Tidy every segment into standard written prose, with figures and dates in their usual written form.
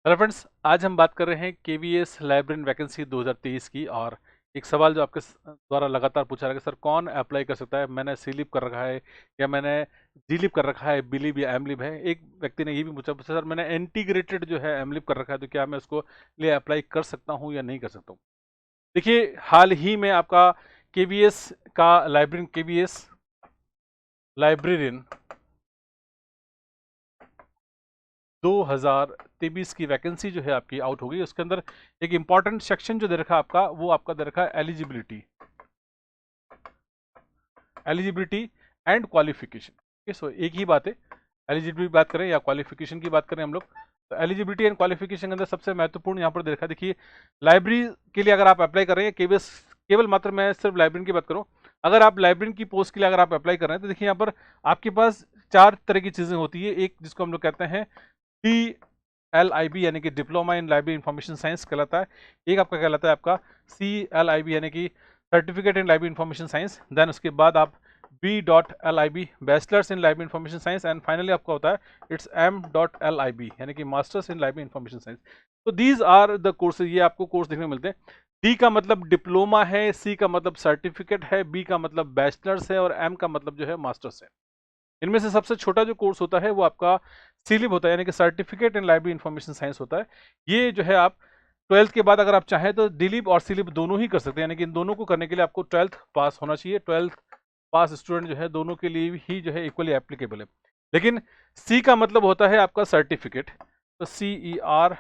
Hello friends, आज हम बात कर रहे हैं केवीएस लाइब्रेरियन वैकेंसी 2023 की। और एक सवाल जो आपके द्वारा लगातार पूछा रहा है कि सर कौन अप्लाई कर सकता है, मैंने सी लिप कर रखा है या मैंने जी लिप कर रखा है, बी लिप या एम लिप है। एक व्यक्ति ने ये भी पूछा सर मैंने इंटीग्रेटेड जो है एम लिप कर रखा है, तो क्या मैं उसको लिए अप्लाई कर सकता हूँ या नहीं कर सकता हूँ। देखिए, हाल ही में आपका केवीएस का केवीएस लाइब्रेरियन 2023 की वैकेंसी जो है आपकी आउट हो गई। उसके अंदर एक इंपॉर्टेंट सेक्शन जो दे रखा है आपका, वो आपका दे रखा है एलिजिबिलिटी एंड क्वालिफिकेशन। सो एक ही बात है, एलिजिबिलिटी की बात करें या क्वालिफिकेशन की बात करें हम लोग, तो एलिजिबिलिटी एंड क्वालिफिकेशन के अंदर सबसे महत्वपूर्ण यहाँ पर दे रखा है। देखिए, लाइब्रेरी के लिए अगर आप अप्लाई कर रहे हैं, केवल मात्र मैं सिर्फ लाइब्रेरी की बात करूँ, अगर आप लाइब्रेरी की पोस्ट के लिए अगर आप अप्लाई कर रहे हैं, तो देखिए यहाँ पर आपके पास 4 तरह की चीज़ें होती है। एक जिसको हम लोग कहते हैं DLIB यानी कि diploma in library information science कहलाता है। एक आपका कहलाता है आपका CLIB यानी कि certificate in library information science. Then उसके बाद आप B.LIB bachelors in library information science. And finally आपका होता है इट्स M.LIB यानी कि masters in library information science. तो दीज आर द कोर्सेज, ये आपको कोर्स देखने को मिलते हैं। D का मतलब डिप्लोमा है, C का मतलब सर्टिफिकेट है, B का मतलब बैचलर्स है और M का मतलब जो है मास्टर्स है। इनमें से सबसे छोटा जो कोर्स होता है वो आपका सीलिप होता है यानी कि certificate in library information science होता है। ये जो है आप 12th के बाद अगर आप चाहें तो डिलिप और सीलिप दोनों ही कर सकते हैं, यानी कि इन दोनों को करने के लिए आपको 12th पास होना चाहिए। 12th पास स्टूडेंट जो है दोनों के लिए ही जो है इक्वली एप्लीकेबल है। लेकिन सी का मतलब होता है आपका सर्टिफिकेट, तो CERTIFICAT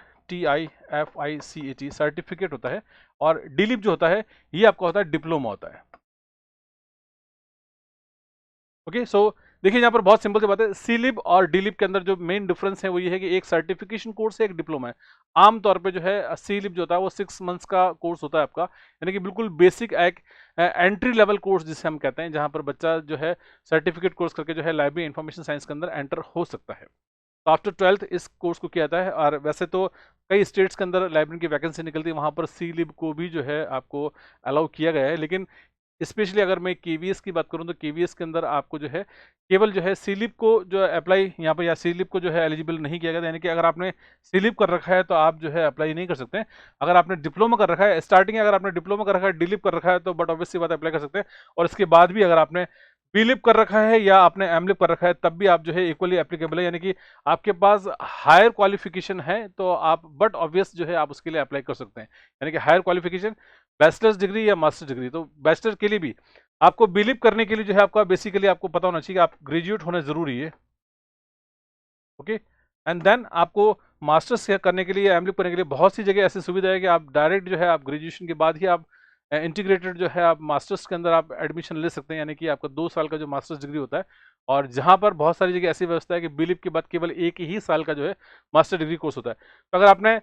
सर्टिफिकेट होता है। और डिलिप जो होता है ये आपका होता है डिप्लोमा होता है। ओके, सो देखिए यहाँ पर बहुत सिंपल सी बात है, सी लिप और डी लिप के अंदर जो मेन डिफरेंस है वो ये है कि एक सर्टिफिकेशन कोर्स है, एक डिप्लोमा है। आमतौर पे जो है सी लिप जो होता है वो 6 मंथ्स का कोर्स होता है आपका, यानी कि बिल्कुल बेसिक एक एंट्री लेवल कोर्स जिसे हम कहते हैं, जहाँ पर बच्चा जो है सर्टिफिकेट कोर्स करके जो है लाइब्रेरी इंफॉर्मेशन साइंस के अंदर एंटर हो सकता है। तो आफ्टर 12th इस कोर्स को किया जाता है। और वैसे तो कई स्टेट्स के अंदर लाइब्रेरी की वैकेंसी निकलती है, वहाँ पर सी लिप को भी जो है आपको अलाउ किया गया है। लेकिन स्पेशली अगर मैं केवीएस की बात करूं तो केवीएस के अंदर आपको जो है केवल जो है सीलिप को जो अप्लाई यहाँ पर, या सीलिप को जो है एलिजिबल नहीं किया गया, यानी कि अगर आपने सीलिप कर रखा है तो आप जो है अप्लाई नहीं कर सकते हैं। अगर आपने डिप्लोमा कर रखा है, स्टार्टिंग अगर आपने डिप्लोमा कर रखा है, डिलिप कर रखा है, तो बट ऑब्वियस सी बात अप्लाई कर सकते हैं। और इसके बाद भी अगर आपने बीलिप कर रखा है या आपने एमलिप कर रखा है, तब भी आप जो है इक्वली एप्लीकेबल है, यानी कि आपके पास हायर क्वालिफिकेशन है तो आप बट ऑब्वियस जो है आप उसके लिए अप्लाई कर सकते हैं। यानी कि हायर क्वालिफिकेशन बैचलर्स डिग्री या मास्टर डिग्री, तो बैचलर के लिए भी आपको बिलीव करने के लिए जो है आपका बेसिकली आपको पता होना चाहिए कि आप ग्रेजुएट होना जरूरी है। ओके, एंड देन आपको मास्टर्स करने के लिए, एमलिप करने के लिए बहुत सी जगह ऐसी सुविधा है कि आप डायरेक्ट जो है आप ग्रेजुएशन के बाद ही आप इंटीग्रेटेड जो है आप मास्टर्स के अंदर आप एडमिशन ले सकते हैं, यानी कि आपका 2 साल का जो मास्टर्स डिग्री होता है। और जहां पर बहुत सारी जगह ऐसी व्यवस्था है कि बिलीव के बाद केवल 1 ही साल का जो है मास्टर डिग्री कोर्स होता है। तो अगर आपने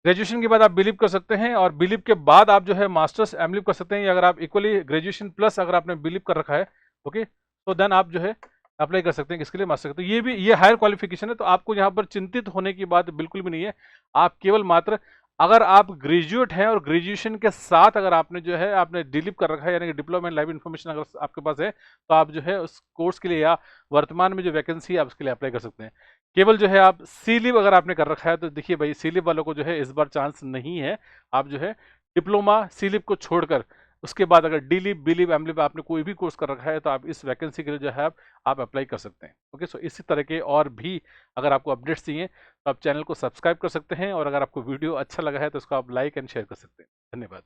ग्रेजुएशन के बाद आप बिलीव कर सकते हैं और बिलीव के बाद आप जो है मास्टर्स एमलिप कर सकते हैं, या अगर आप इक्वली ग्रेजुएशन प्लस अगर आपने बिलीव कर रखा है, ओके, तो देन आप जो है अप्लाई कर सकते हैं किसके लिए, मास्टर। तो ये हायर क्वालिफिकेशन है, तो आपको यहाँ पर चिंतित होने की बात बिल्कुल भी नहीं है। आप केवल मात्र अगर आप ग्रेजुएट हैं और ग्रेजुएशन के साथ अगर आपने जो है आपने डिलीव कर रखा है, यानी कि डिप्लोमा इन लाइब्रेरी इंफॉर्मेशन अगर आपके पास है, तो आप जो है उस कोर्स के लिए या वर्तमान में जो वैकेंसी है आप उसके लिए अप्लाई कर सकते हैं। केवल जो है आप सी लिव अगर आपने कर रखा है, तो देखिए भाई सी लिव वालों को जो है इस बार चांस नहीं है। आप जो है डिप्लोमा सी लिव को छोड़कर उसके बाद अगर D lib, B lib, M lib आपने कोई भी कोर्स कर रखा है, तो आप इस वैकेंसी के लिए जो है आप अप्लाई कर सकते हैं। ओके, सो इसी तरह के और भी अगर आपको अपडेट्स चाहिए तो आप चैनल को सब्सक्राइब कर सकते हैं, और अगर आपको वीडियो अच्छा लगा है तो इसको आप लाइक एंड शेयर कर सकते हैं। धन्यवाद।